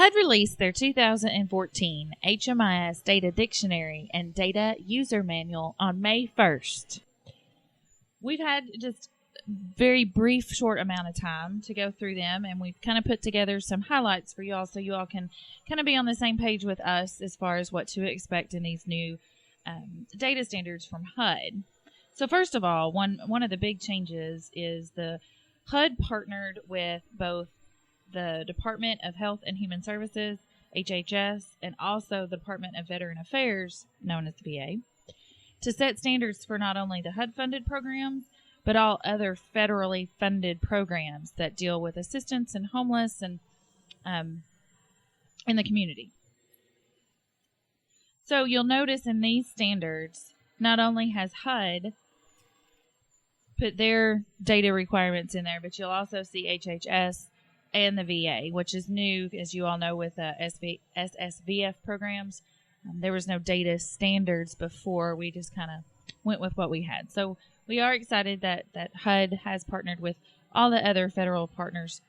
HUD released their 2014 HMIS Data Dictionary and Data User Manual on May 1st. We've had just a very brief, short amount of time to go through them, and we've kind of put together some highlights for you all so you all can kind of be on the same page with us as far as what to expect in these new data standards from HUD. So first of all, one of the big changes is the HUD partnered with both the Department of Health and Human Services, HHS, and also the Department of Veteran Affairs, known as the VA, to set standards for not only the HUD-funded programs, but all other federally funded programs that deal with assistance and homeless and in the community. So you'll notice in these standards, not only has HUD put their data requirements in there, but you'll also see HHS and the VA, which is new, as you all know, with SSVF programs. There was no data standards before. We just kind of went with what we had. So we are excited that HUD has partnered with all the other federal partners.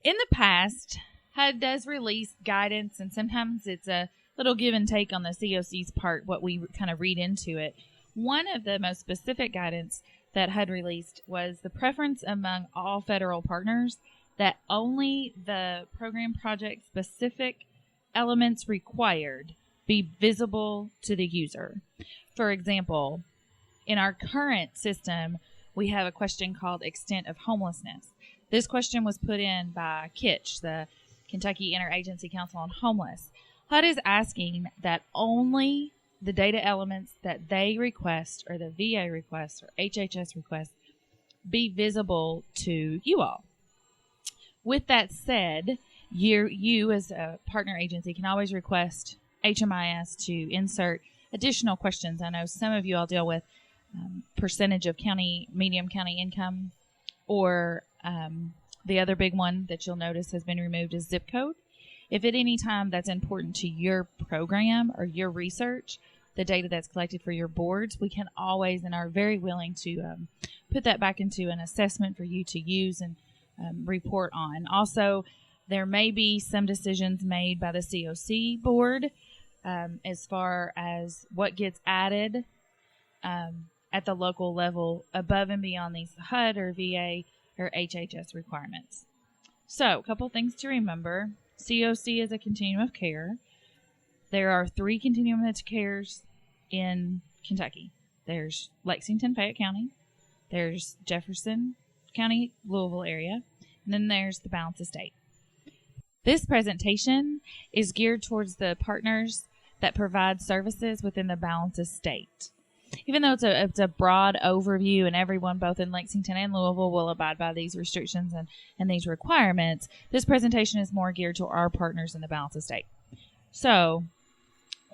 In the past, HUD does release guidance, and sometimes it's a little give and take on the COC's part, what we kind of read into it. One of the most specific guidance that HUD released was the preference among all federal partners that only the program project specific elements required be visible to the user. For example, in our current system, we have a question called extent of homelessness. This question was put in by KYHMIS, the Kentucky Interagency Council on Homeless. HUD is asking that only the data elements that they request, or the VA requests, or HHS requests, be visible to you all. With that said, you as a partner agency can always request HMIS to insert additional questions. I know some of you all deal with percentage of medium county income, or the other big one that you'll notice has been removed is zip code. If at any time that's important to your program or your research, the data that's collected for your boards, we can always and are very willing to put that back into an assessment for you to use and report on. Also, there may be some decisions made by the COC board as far as what gets added at the local level above and beyond these HUD or VA or HHS requirements. So, a couple things to remember. COC is a continuum of care. There are 3 continuum of cares in Kentucky. There's Lexington, Fayette County. There's Jefferson County, Louisville area. And then there's the balance of state. This presentation is geared towards the partners that provide services within the balance of state. Even though it's a broad overview and everyone both in Lexington and Louisville will abide by these restrictions and these requirements, this presentation is more geared to our partners in the balance of state. So,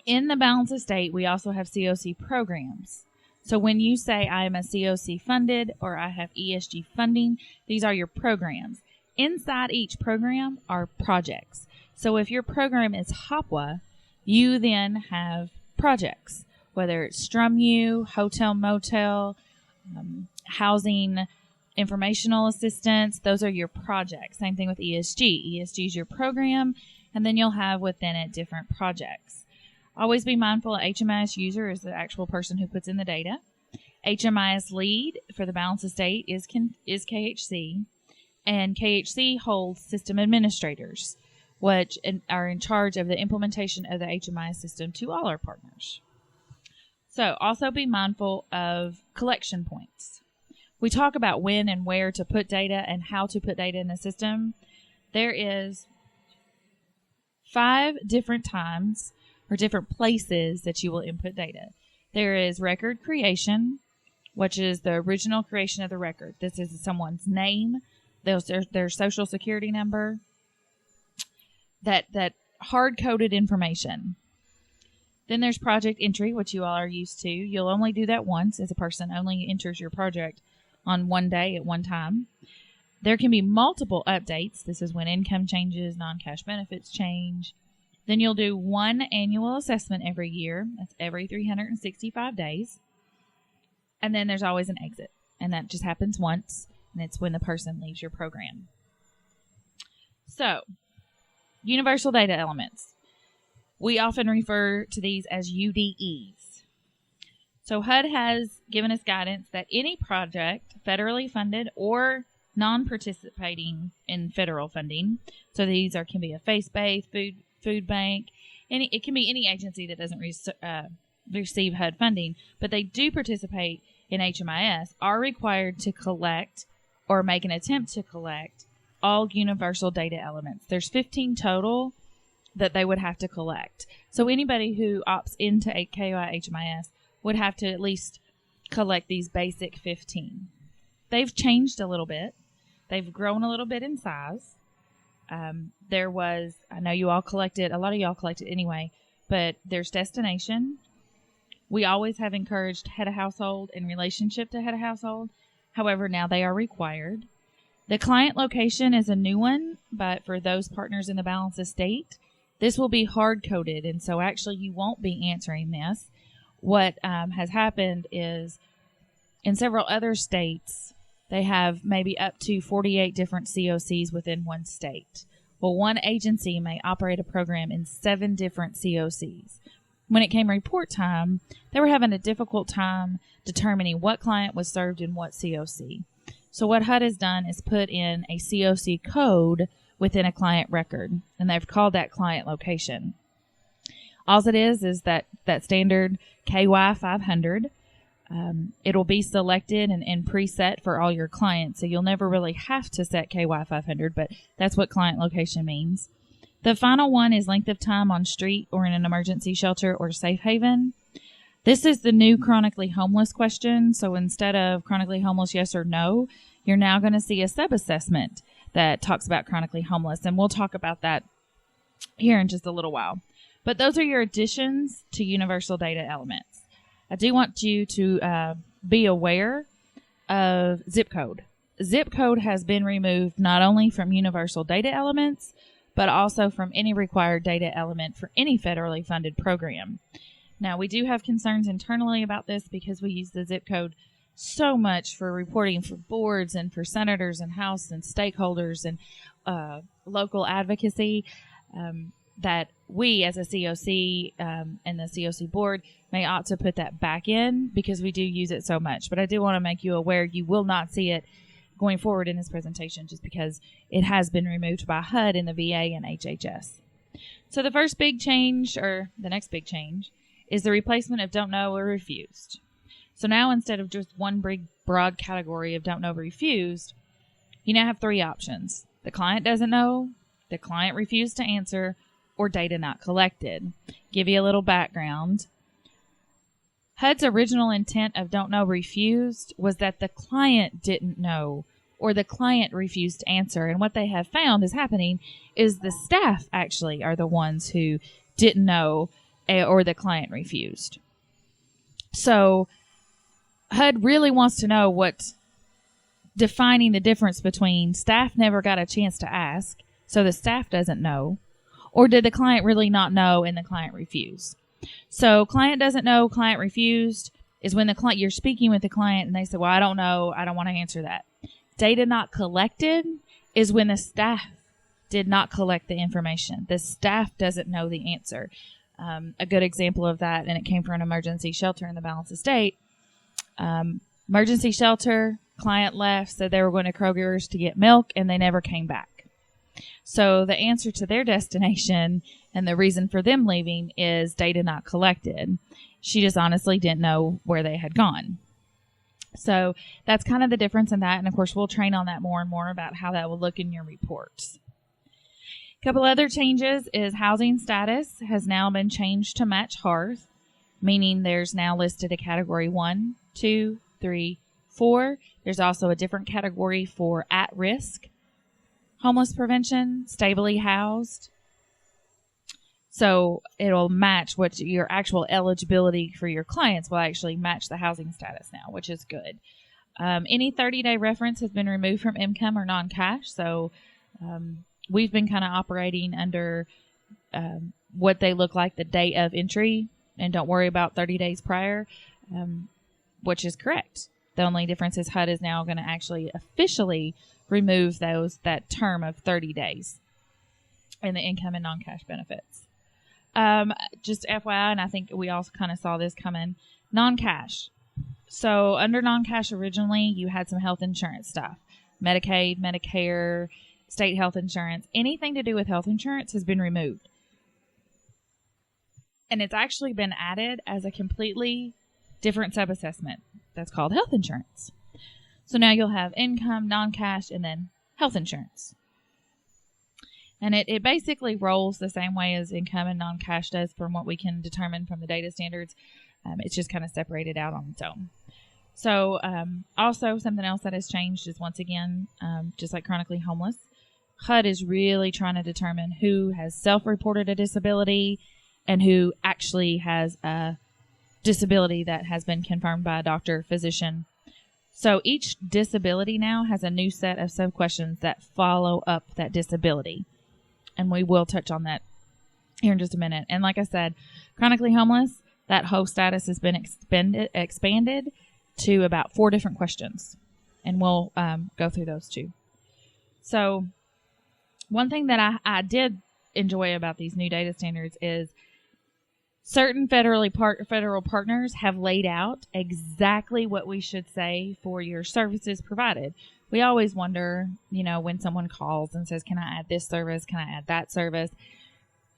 in the balance of state, we also have COC programs. So when you say I am a COC funded or I have ESG funding, these are your programs. Inside each program are projects. So if your program is HOPWA, you then have projects, whether it's STRUMU, hotel, motel, housing, informational assistance. Those are your projects. Same thing with ESG. ESG is your program, and then you'll have within it different projects. Always be mindful, HMIS user is the actual person who puts in the data. HMIS lead for the balance of state is KHC, and KHC holds system administrators, which are in charge of the implementation of the HMIS system to all our partners. So also be mindful of collection points. We talk about when and where to put data and how to put data in the system. There is 5 different times or different places that you will input data. There is record creation, which is the original creation of the record. This is someone's name, their social security number, that hard-coded information. Then there's project entry, which you all are used to. You'll only do that once, as a person only enters your project on one day at one time. There can be multiple updates. This is when income changes, non-cash benefits change. Then you'll do one annual assessment every year. That's every 365 days. And then there's always an exit. And that just happens once. And it's when the person leaves your program. So, Universal Data Elements. We often refer to these as UDEs. So HUD has given us guidance that any project, federally funded or non-participating in federal funding, so these can be a faith-based, food bank, it can be any agency that doesn't receive HUD funding, but they do participate in HMIS, are required to collect or make an attempt to collect all universal data elements. There's 15 total that they would have to collect. So anybody who opts into KYHMIS would have to at least collect these basic 15. They've changed a little bit. They've grown a little bit in size. I know you all collected, a lot of y'all collected anyway, but there's destination. We always have encouraged head of household in relationship to head of household. However, now they are required. The client location is a new one, but for those partners in the balance of state, this will be hard-coded, and so actually you won't be answering this. What has happened is in several other states, they have maybe up to 48 different COCs within one state. Well, one agency may operate a program in 7 different COCs. When it came report time, they were having a difficult time determining what client was served in what COC. So what HUD has done is put in a COC code within a client record, and they've called that client location. All it is that standard KY 500. It'll be selected and preset for all your clients, so you'll never really have to set KY 500, but that's what client location means. The final one is length of time on street or in an emergency shelter or safe haven. This is the new chronically homeless question, so instead of chronically homeless yes or no, you're now going to see a sub-assessment that talks about chronically homeless, and we'll talk about that here in just a little while. But those are your additions to Universal Data Elements. I do want you to be aware of zip code. Zip code has been removed not only from Universal Data Elements, but also from any required data element for any federally funded program. Now, we do have concerns internally about this because we use the zip code so much for reporting for boards and for senators and House and stakeholders and local advocacy that we as a COC and the COC board may ought to put that back in because we do use it so much. But I do want to make you aware you will not see it going forward in this presentation just because it has been removed by HUD in the VA and HHS. So the first big change, or the next big change, is the replacement of don't know or refused. So now instead of just one big broad category of don't know or refused, you now have 3 options. The client doesn't know, the client refused to answer, or data not collected. Give you a little background. HUD's original intent of don't know refused was that the client didn't know or the client refused to answer. And what they have found is happening is the staff actually are the ones who didn't know or the client refused. So HUD really wants to know what's defining the difference between staff never got a chance to ask, so the staff doesn't know, or did the client really not know and the client refused? So client doesn't know, client refused is when the client, you're speaking with the client and they say, well, I don't know, I don't want to answer that. Data not collected is when the staff did not collect the information. The staff doesn't know the answer. A good example of that, and it came from an emergency shelter in the balance of state. Emergency shelter, client left, said they were going to Kroger's to get milk, and they never came back. So the answer to their destination and the reason for them leaving is data not collected. She just honestly didn't know where they had gone. So that's kind of the difference in that. And of course, we'll train on that more and more about how that will look in your reports. A couple other changes is housing status has now been changed to match hearth, meaning there's now listed a category 1, 2, 3, 4. There's also a different category for at-risk homeless prevention, stably housed. So it'll match what your actual eligibility for your clients will actually match the housing status now, which is good. Any 30-day reference has been removed from income or non-cash. So we've been kind of operating under what they look like the date of entry, and don't worry about 30 days prior, which is correct. The only difference is HUD is now going to actually officially remove that term of 30 days. and the income and non-cash benefits. Just FYI, and I think we also kind of saw this coming, non-cash. So under non-cash originally, you had some health insurance stuff, Medicaid, Medicare, state health insurance. Anything to do with health insurance has been removed. And it's actually been added as a completely different sub-assessment that's called health insurance. So now you'll have income, non-cash, and then health insurance. And it basically rolls the same way as income and non-cash does from what we can determine from the data standards. It's just kind of separated out on its own. So also something else that has changed is, once again, just like chronically homeless, HUD is really trying to determine who has self-reported a disability and who actually has a disability that has been confirmed by a doctor or physician. So each disability now has a new set of sub-questions that follow up that disability. And we will touch on that here in just a minute. And like I said, chronically homeless, that whole status has been expanded to about 4 different questions. And we'll go through those too. So one thing that I did enjoy about these new data standards is certain federal partners have laid out exactly what we should say for your services provided. We always wonder, when someone calls and says, can I add this service? Can I add that service?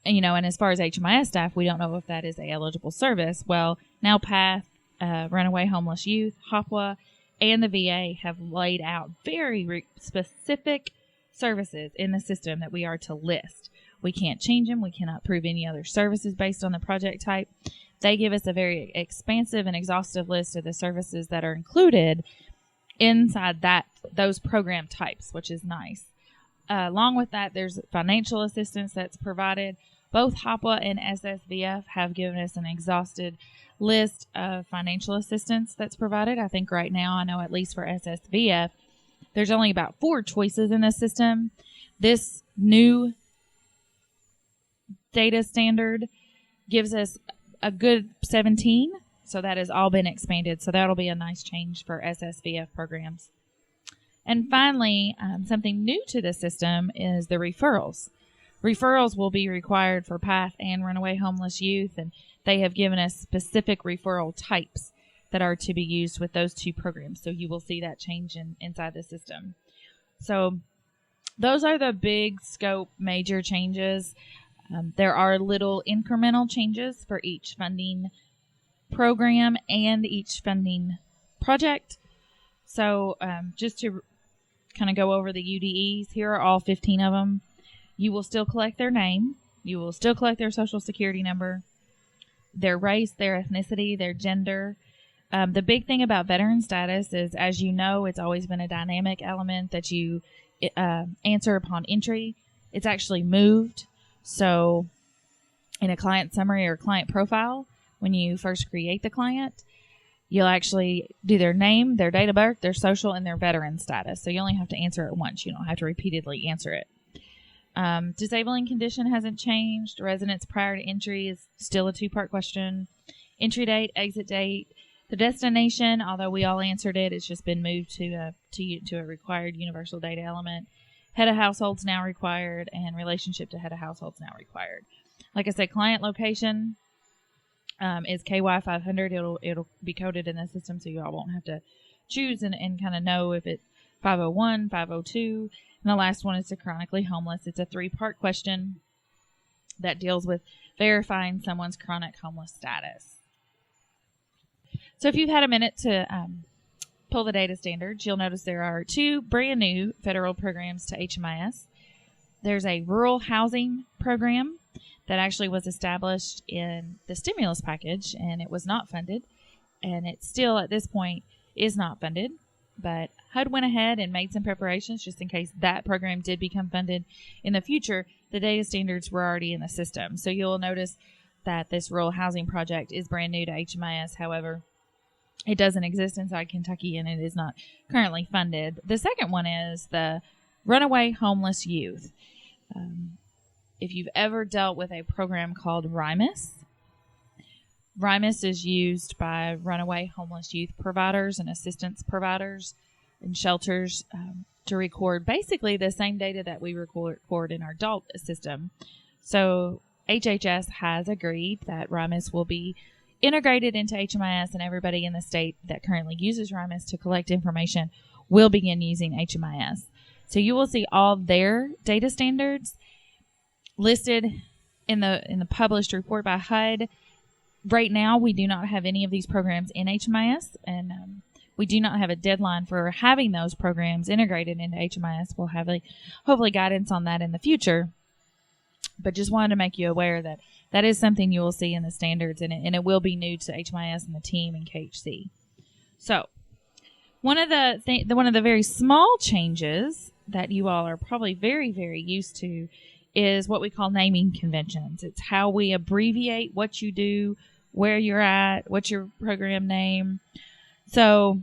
And, and as far as HMIS staff, we don't know if that is a eligible service. Well, now PATH, Runaway Homeless Youth, HOPWA, and the VA have laid out very specific services in the system that we are to list. We can't change them. We cannot prove any other services based on the project type. They give us a very expansive and exhaustive list of the services that are included inside those program types, which is nice. Along with that, there's financial assistance that's provided. Both HOPWA and SSVF have given us an exhausted list of financial assistance that's provided. I think right now, I know at least for SSVF, there's only about 4 choices in the system. This new data standard gives us a good 17, so that has all been expanded. So that'll be a nice change for SSVF programs. And finally, something new to the system is the referrals. Referrals will be required for PATH and Runaway Homeless Youth, and they have given us specific referral types that are to be used with those 2 programs. So you will see that change inside the system. So those are the big scope major changes. There are little incremental changes for each funding program and each funding project. So just to kind of go over the UDEs, here are all 15 of them. You will still collect their name. You will still collect their social security number, their race, their ethnicity, their gender. The big thing about veteran status is, as you know, it's always been a dynamic element that you answer upon entry. It's actually moved. So in a client summary or client profile, when you first create the client, you'll actually do their name, their date of birth, their social, and their veteran status. So you only have to answer it once. You don't have to repeatedly answer it. Disabling condition hasn't changed. Residence prior to entry is still a 2-part question. Entry date, exit date. The destination, although we all answered it, it's just been moved to a required universal data element. Head of households now required, and relationship to head of households now required. Like I said, client location is KY 500. It'll be coded in the system, so you all won't have to choose and kind of know if it's 501, 502. And the last one is the chronically homeless. It's a 3-part question that deals with verifying someone's chronic homeless status. So if you've had a minute to pull the data standards, you'll notice there are 2 brand new federal programs to HMIS. There's a rural housing program that actually was established in the stimulus package, and it was not funded, and it still at this point is not funded. But HUD went ahead and made some preparations just in case that program did become funded in the future. The data standards were already in the system. So you'll notice that this rural housing project is brand new to HMIS. However, it doesn't exist inside Kentucky, and it is not currently funded. The second one is the Runaway Homeless Youth. If you've ever dealt with a program called HUPWA, HUPWA is used by runaway homeless youth providers and assistance providers. and shelters to record basically the same data that we record in our adult system. So HHS has agreed that HRIMIS will be integrated into HMIS, and everybody in the state that currently uses HRIMIS to collect information will begin using HMIS. So you will see all their data standards listed in the published report by HUD. Right now, we do not have any of these programs in HMIS, and we do not have a deadline for having those programs integrated into HMIS. We'll have hopefully guidance on that in the future, but just wanted to make you aware that that is something you will see in the standards, and it will be new to HMIS and the team in KHC. So one of the very small changes that you all are probably very, very used to is what we call naming conventions. It's how we abbreviate what you do, where you're at, what's your program name. So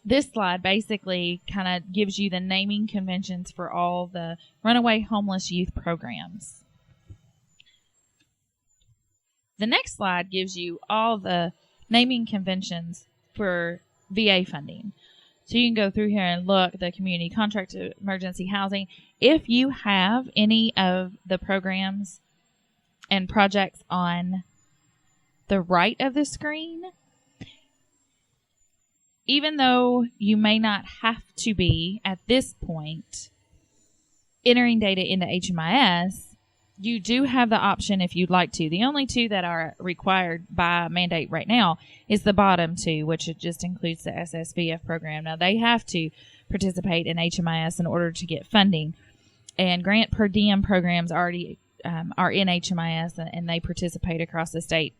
this slide basically kind of gives you the naming conventions for all the runaway homeless youth programs. The next slide gives you all the naming conventions for VA funding. So you can go through here and look at the community contract to emergency housing. If you have any of the programs and projects on the right of the screen, even though you may not have to be at this point entering data into HMIS, you do have the option if you'd like to. The only two that are required by mandate right now is the bottom two, which it just includes the SSVF program. Now, they have to participate in HMIS in order to get funding, and grant per diem programs already are in HMIS, and they participate across the state.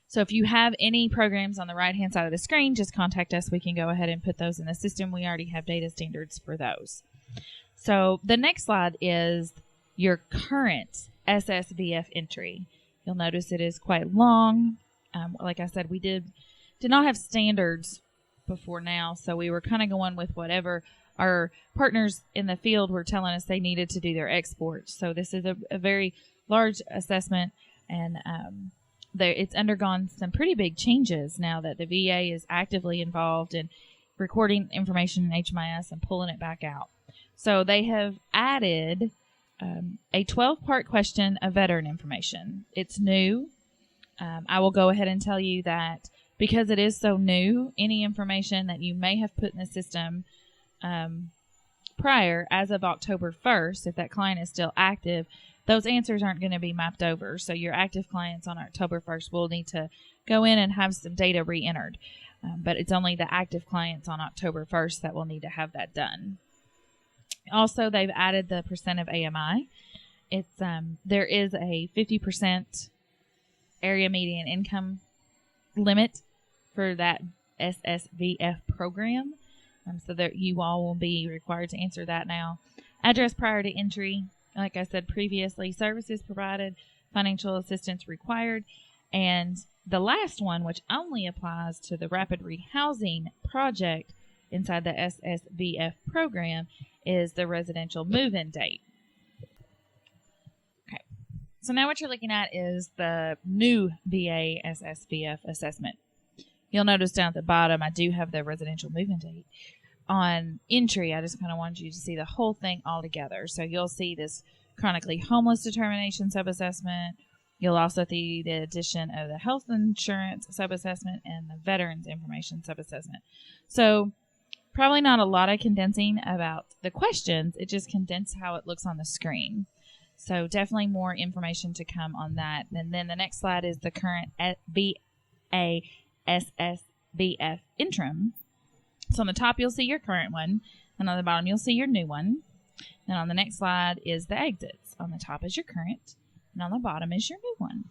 So if you have any programs on the right-hand side of the screen, just contact us. We can go ahead and put those in the system. We already have data standards for those. So the next slide is your current SSVF entry. You'll notice it is quite long. Like I said, we did not have standards before now, so we were kind of going with whatever our partners in the field were telling us they needed to do their exports. So this is a very large assessment, and it's undergone some pretty big changes now that the VA is actively involved in recording information in HMIS and pulling it back out. So they have added a 12-part question of veteran information. It's new. I will go ahead and tell you that because it is so new, any information that you may have put in the system prior, as of October 1st, if that client is still active, those answers aren't going to be mapped over. So your active clients on October 1st will need to go in and have some data re-entered. But it's only the active clients on October 1st that will need to have that done. Also, they've added the percent of AMI. It's there is a 50% area median income limit for that SSVF program. So that you all will be required to answer that now. Address prior to entry. Like I said previously, services provided, financial assistance required. And the last one, which only applies to the rapid rehousing project inside the SSVF program, is the residential move-in date. Okay, so now what you're looking at is the new VA SSVF assessment. You'll notice down at the bottom, I do have the residential move-in date. On entry, I just kind of wanted you to see the whole thing all together. So you'll see this chronically homeless determination sub-assessment. You'll also see the addition of the health insurance sub-assessment and the veterans information sub-assessment. So probably not a lot of condensing about the questions. It just condensed how it looks on the screen. So definitely more information to come on that. And then the next slide is the current VA SSVF Interim. So on the top, you'll see your current one. And on the bottom, you'll see your new one. And on the next slide is the exits. On the top is your current. And on the bottom is your new one.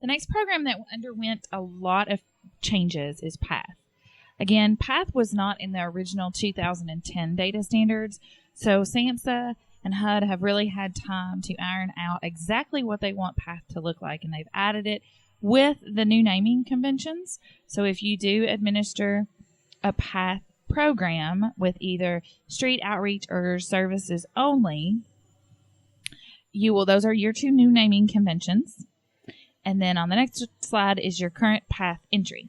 The next program that underwent a lot of changes is PATH. Again, PATH was not in the original 2010 data standards, so SAMHSA and HUD have really had time to iron out exactly what they want PATH to look like, and they've added it with the new naming conventions. So if you do administer a PATH program with either street outreach or services only, those are your two new naming conventions. And then on the next slide is your current PATH entry.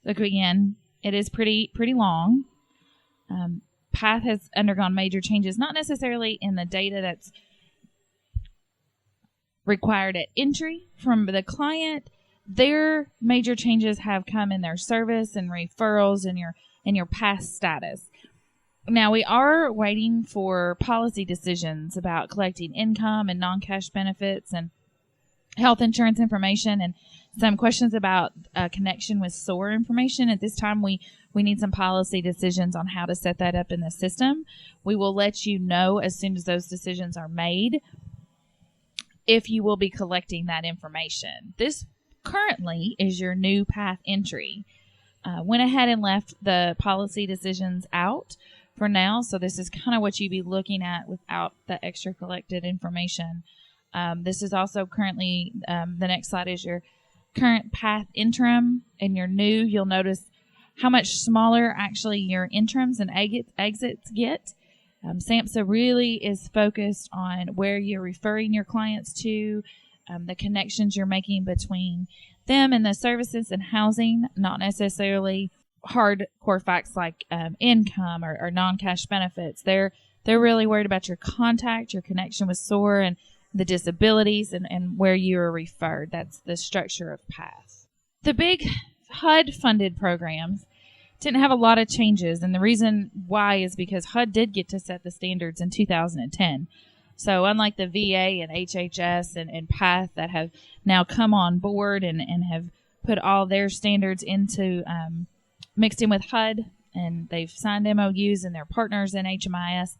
Look, again, it is pretty long. PATH has undergone major changes, not necessarily in the data that's required at entry from the client. Their major changes have come in their service and referrals and your PATH status. Now, we are waiting for policy decisions about collecting income and non-cash benefits and health insurance information, and some questions about connection with SOAR information. At this time, we need some policy decisions on how to set that up in the system. We will let you know as soon as those decisions are made if you will be collecting that information. This currently is your new PATH entry. Went ahead and left the policy decisions out for now, so this is kind of what you'd be looking at without the extra collected information. This is also currently, the next slide is your current PATH interim, and your new, you'll notice how much smaller actually your interims and exits get. SAMHSA really is focused on where you're referring your clients to, the connections you're making between them and the services and housing, not necessarily hardcore facts like income or non-cash benefits. They're really worried about your contact, your connection with SOAR, and the disabilities and where you are referred. That's the structure of PATH. The big HUD-funded programs didn't have a lot of changes, and the reason why is because HUD did get to set the standards in 2010. So unlike the VA and HHS and PATH that have now come on board and have put all their standards into mixed in with HUD, and they've signed MOUs and they're partners in HMIS,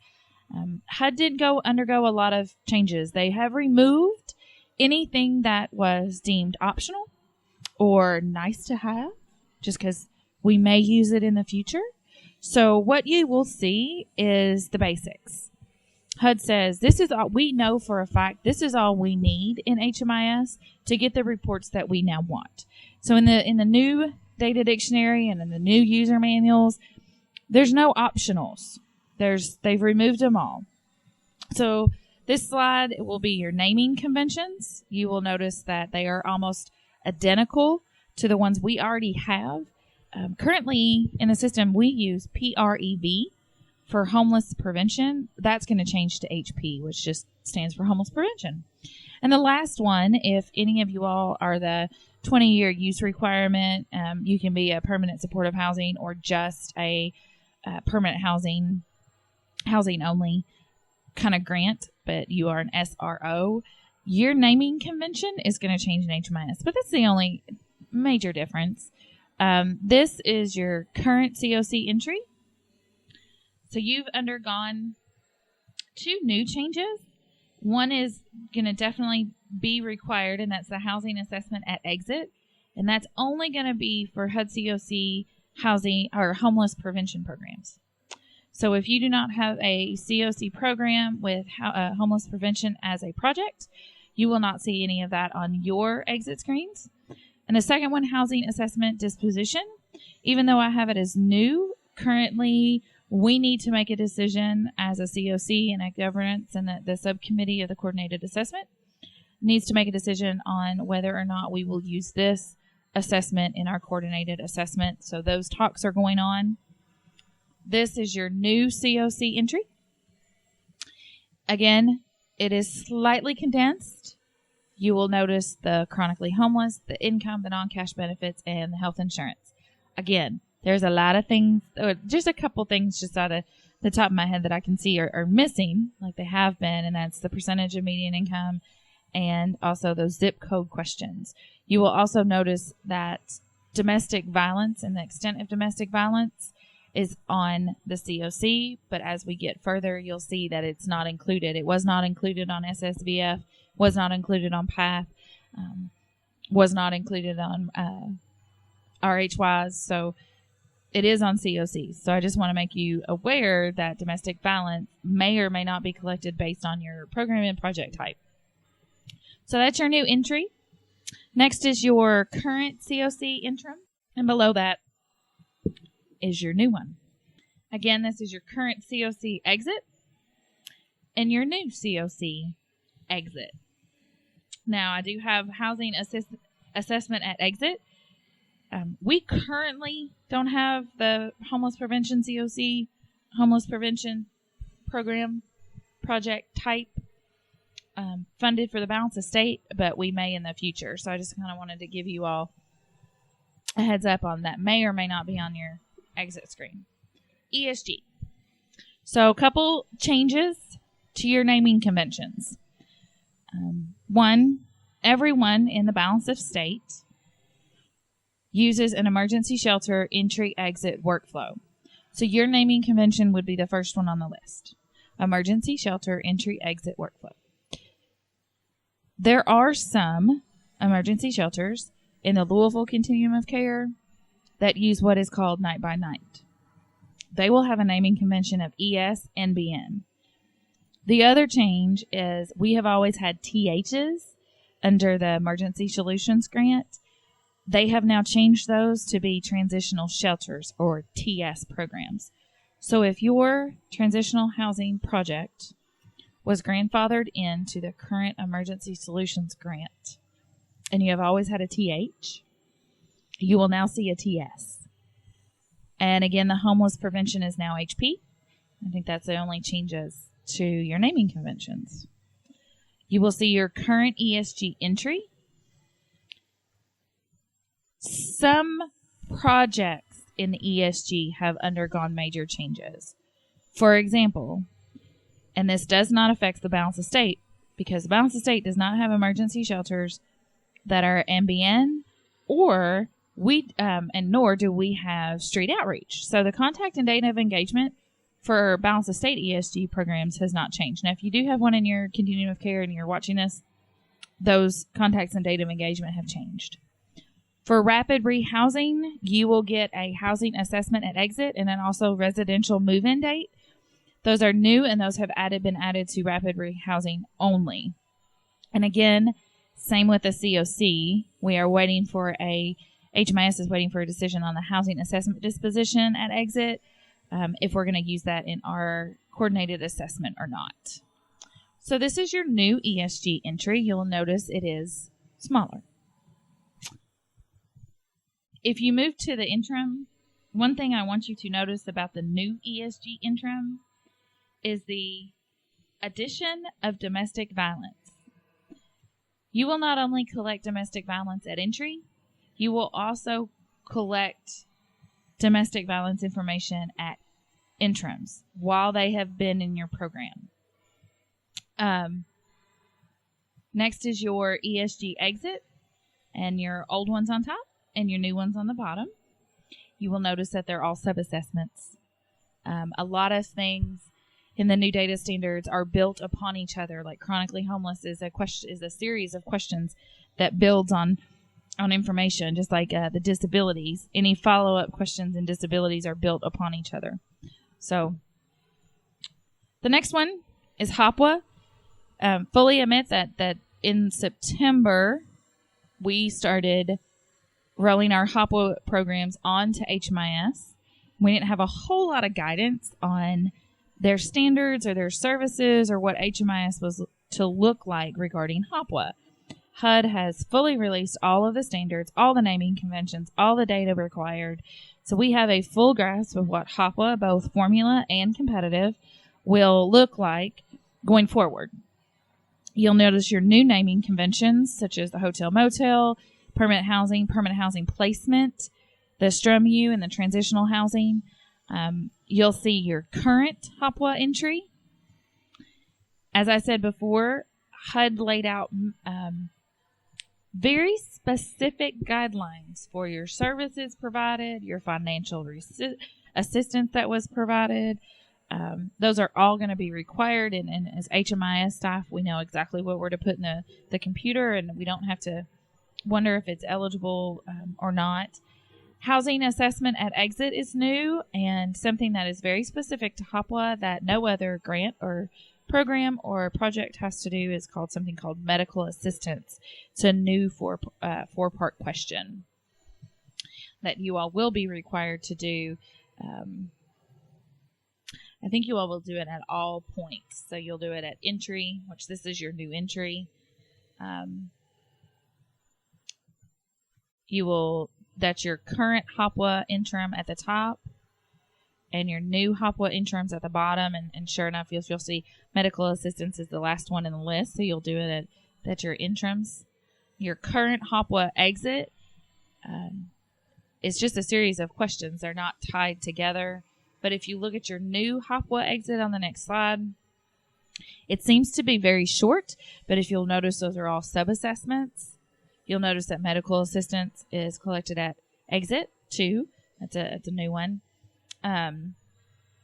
HUD didn't undergo a lot of changes. They have removed anything that was deemed optional or nice to have, just because we may use it in the future. So what you will see is the basics. HUD says this is all we know for a fact. This is all we need in HMIS to get the reports that we now want. So in the new data dictionary and in the new user manuals, there's no optionals. They've removed them all. So this slide, it will be your naming conventions. You will notice that they are almost identical to the ones we already have. Currently in the system, we use PREV for homeless prevention. That's going to change to HP, which just stands for homeless prevention. And the last one, if any of you all are the 20-year use requirement, you can be a permanent supportive housing or just a permanent housing only kind of grant, but you are an SRO. Your naming convention is going to change in HMIS, but that's the only major difference. This is your current COC entry. So you've undergone 2 new changes. One is going to definitely be required, and that's the housing assessment at exit. And that's only going to be for HUD COC housing or homeless prevention programs. So if you do not have a COC program with homeless prevention as a project, you will not see any of that on your exit screens. And the second one, housing assessment disposition, even though I have it as new, currently we need to make a decision as a COC and a governance, and the subcommittee of the coordinated assessment needs to make a decision on whether or not we will use this assessment in our coordinated assessment. So those talks are going on. This is your new COC entry. Again, it is slightly condensed. You will notice the chronically homeless, the income, the non-cash benefits, and the health insurance. Again, there's a lot of things, or just a couple things just out of the top of my head that I can see are missing, like they have been, and that's the percentage of median income and also those zip code questions. You will also notice that domestic violence and the extent of domestic violence is on the COC, but as we get further, you'll see that it's not included. It was not included on SSVF, was not included on PATH, was not included on RHYs, so it is on COCs. So I just want to make you aware that domestic violence may or may not be collected based on your program and project type. So that's your new entry. Next is your current COC interim, and below that is your new one. Again, this is your current COC exit and your new COC exit. Now, I do have housing assessment at exit. We currently don't have the homeless prevention COC, homeless prevention program project type funded for the balance of state, but we may in the future. So I just kind of wanted to give you all a heads up on that. May or may not be on your exit screen. ESG. So a couple changes to your naming conventions. One, everyone in the balance of state uses an emergency shelter entry-exit workflow. So your naming convention would be the first one on the list. Emergency shelter entry-exit workflow. There are some emergency shelters in the Louisville Continuum of Care that use what is called night by night. They will have a naming convention of ES and BN. The other change is we have always had THs under the Emergency Solutions Grant. They have now changed those to be transitional shelters or TS programs. So if your transitional housing project was grandfathered into the current Emergency Solutions Grant and you have always had a TH, you will now see a TS. And again, the homeless prevention is now HP. I think that's the only changes to your naming conventions. You will see your current ESG entry. Some projects in the ESG have undergone major changes. For example, and this does not affect the balance of state because the balance of state does not have emergency shelters that are MBN or and nor do we have street outreach. So the contact and data of engagement for balance of state ESG programs has not changed. Now, if you do have one in your continuum of care and you're watching this, those contacts and data of engagement have changed. For rapid rehousing, you will get a housing assessment at exit and then also residential move-in date. Those are new and those have been added to rapid rehousing only. And again, same with the COC. We are waiting for HMIS is waiting for a decision on the housing assessment disposition at exit, if we're going to use that in our coordinated assessment or not. So this is your new ESG entry. You'll notice it is smaller. If you move to the interim, one thing I want you to notice about the new ESG interim is the addition of domestic violence. You will not only collect domestic violence at entry, you will also collect domestic violence information at interims while they have been in your program. Next is your ESG exit and your old ones on top and your new ones on the bottom. You will notice that they're all sub-assessments. A lot of things in the new data standards are built upon each other. Like chronically homeless is a series of questions that builds on information, just like the disabilities. Any follow-up questions and disabilities are built upon each other. So the next one is HOPWA. Fully admits that in September we started rolling our HOPWA programs onto HMIS. We didn't have a whole lot of guidance on their standards or their services or what HMIS was to look like regarding HOPWA. HUD has fully released all of the standards, all the naming conventions, all the data required. So we have a full grasp of what HOPWA, both formula and competitive, will look like going forward. You'll notice your new naming conventions, such as the hotel motel, permanent housing placement, the STRUMU, and the transitional housing. You'll see your current HOPWA entry. As I said before, HUD laid out very specific guidelines for your services provided, your financial assistance that was provided. Those are all going to be required, and as HMIS staff, we know exactly what we're to put in the computer, and we don't have to wonder if it's eligible or not. Housing assessment at exit is new and something that is very specific to HOPWA that no other grant or program or project has to do is something called medical assistance. It's a new four-part question that you all will be required to do. I think you all will do it at all points. So you'll do it at entry, which this is your new entry. You will that's your current HOPWA interim at the top and your new HOPWA interims at the bottom. And sure enough, you'll see medical assistance is the last one in the list, so you'll do it at your interims. Your current HOPWA exit is just a series of questions. They're not tied together. But if you look at your new HOPWA exit on the next slide, it seems to be very short, but if you'll notice, those are all sub-assessments. You'll notice that medical assistance is collected at exit 2. That's a new one.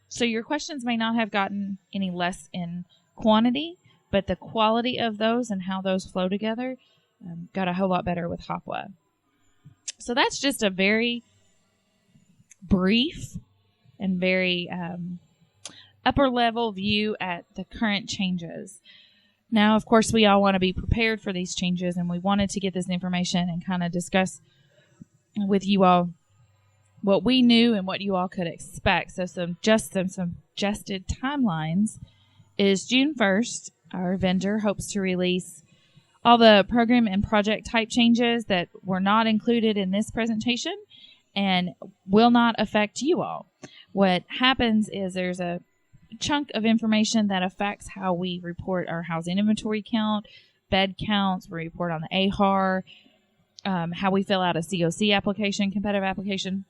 So your questions may not have gotten any less in quantity, but the quality of those and how those flow together got a whole lot better with HOPWA. So that's just a very brief and very upper level view at the current changes. Now, of course, we all want to be prepared for these changes, and we wanted to get this information and kind of discuss with you all what we knew and what you all could expect. So some suggested timelines is June 1st, our vendor hopes to release all the program and project type changes that were not included in this presentation and will not affect you all. What happens is there's a chunk of information that affects how we report our housing inventory count, bed counts, we report on the AHAR, how we fill out a COC application, competitive application.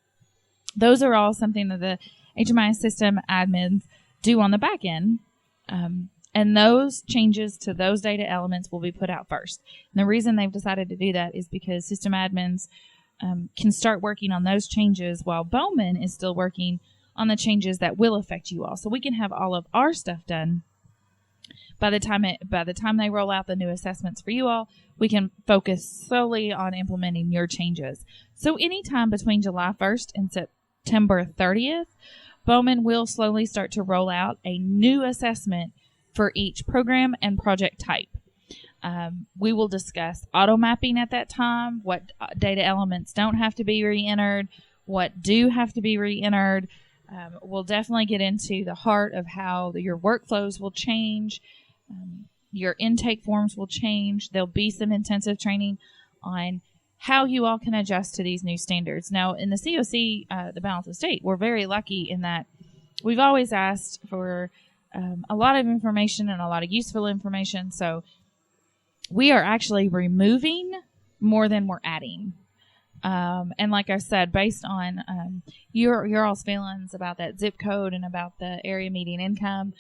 Those are all something that the HMIS system admins do on the back end. And those changes to those data elements will be put out first. And the reason they've decided to do that is because system admins can start working on those changes while Bowman is still working on the changes that will affect you all. So we can have all of our stuff done by the time they roll out the new assessments for you all. We can focus solely on implementing your changes. So anytime between July 1st and September 30th, Bowman will slowly start to roll out a new assessment for each program and project type. We will discuss auto mapping at that time, what data elements don't have to be re-entered, what do have to be re-entered. We'll definitely get into the heart of how your workflows will change. Your intake forms will change. There'll be some intensive training on how you all can adjust to these new standards. Now, in the COC, the balance of state, we're very lucky in that we've always asked for a lot of information and a lot of useful information. So we are actually removing more than we're adding. And like I said, based on your all's feelings about that zip code and about the area median income,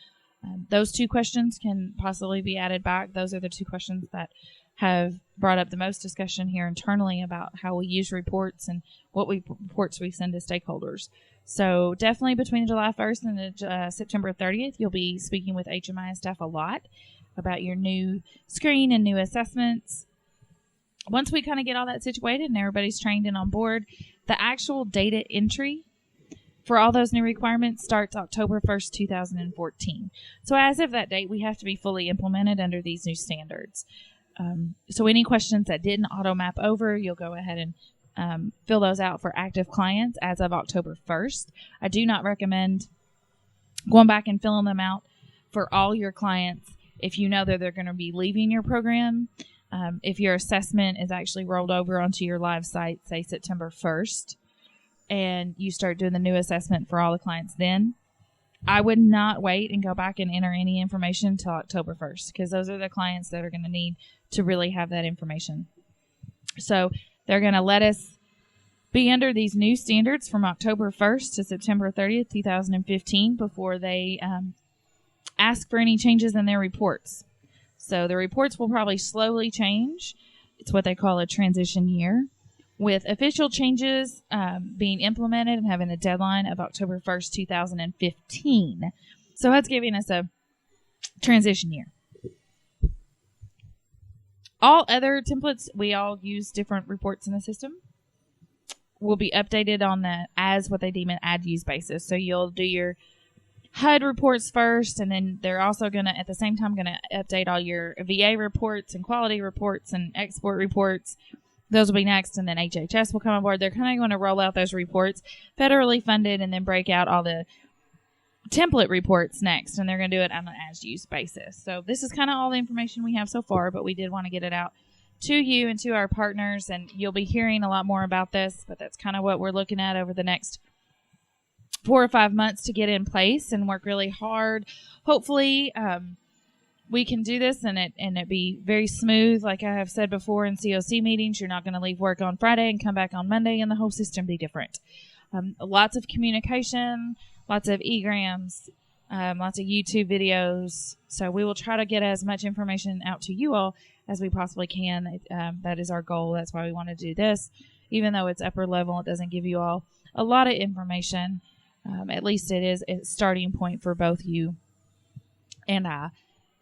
those two questions can possibly be added back. Those are the two questions that have brought up the most discussion here internally about how we use reports and what reports we send to stakeholders. So definitely between July 1st and September 30th, you'll be speaking with HMIS staff a lot about your new screen and new assessments. Once we kind of get all that situated and everybody's trained and on board, the actual data entry for all those new requirements starts October 1st, 2014. So as of that date, we have to be fully implemented under these new standards. So any questions that didn't auto map over, you'll go ahead and fill those out for active clients as of October 1st. I do not recommend going back and filling them out for all your clients if you know that they're going to be leaving your program. If your assessment is actually rolled over onto your live site, say September 1st, and you start doing the new assessment for all the clients then, I would not wait and go back and enter any information until October 1st, because those are the clients that are going to need to really have that information. So they're going to let us be under these new standards from October 1st to September 30th, 2015 before they ask for any changes in their reports. So the reports will probably slowly change. It's what they call a transition year, with official changes being implemented and having a deadline of October 1st, 2015. So that's giving us a transition year. All other templates, we all use different reports in the system, will be updated on the as what they deem an ad-use basis. So you'll do your HUD reports first, and then they're also going to, at the same time, going to update all your VA reports and quality reports and export reports. Those will be next, and then HHS will come on board. They're kind of going to roll out those reports, federally funded, and then break out all the template reports next, and they're going to do it on an as-use basis. So this is kind of all the information we have so far, but we did want to get it out to you and to our partners, and you'll be hearing a lot more about this, but that's kind of what we're looking at over the next 4 or 5 months to get in place and work really hard. Hopefully, we can do this and it be very smooth. Like I have said before in COC meetings, you're not going to leave work on Friday and come back on Monday and the whole system be different. Lots of communication, lots of egrams, lots of YouTube videos. So we will try to get as much information out to you all as we possibly can. That is our goal. That's why we want to do this. Even though it's upper level, it doesn't give you all a lot of information. At least it is a starting point for both you and I.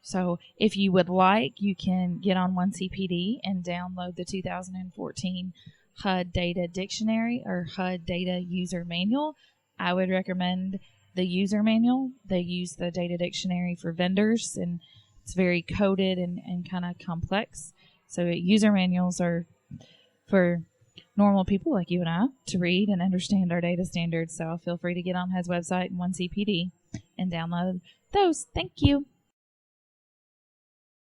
So if you would like, you can get on OneCPD and download the 2014 HUD Data Dictionary or HUD Data User Manual. I would recommend the user manual. They use the data dictionary for vendors, and it's very coded and kind of complex. So user manuals are for normal people like you and I to read and understand our data standards. So feel free to get on HUD's website and OneCPD and download those. Thank you.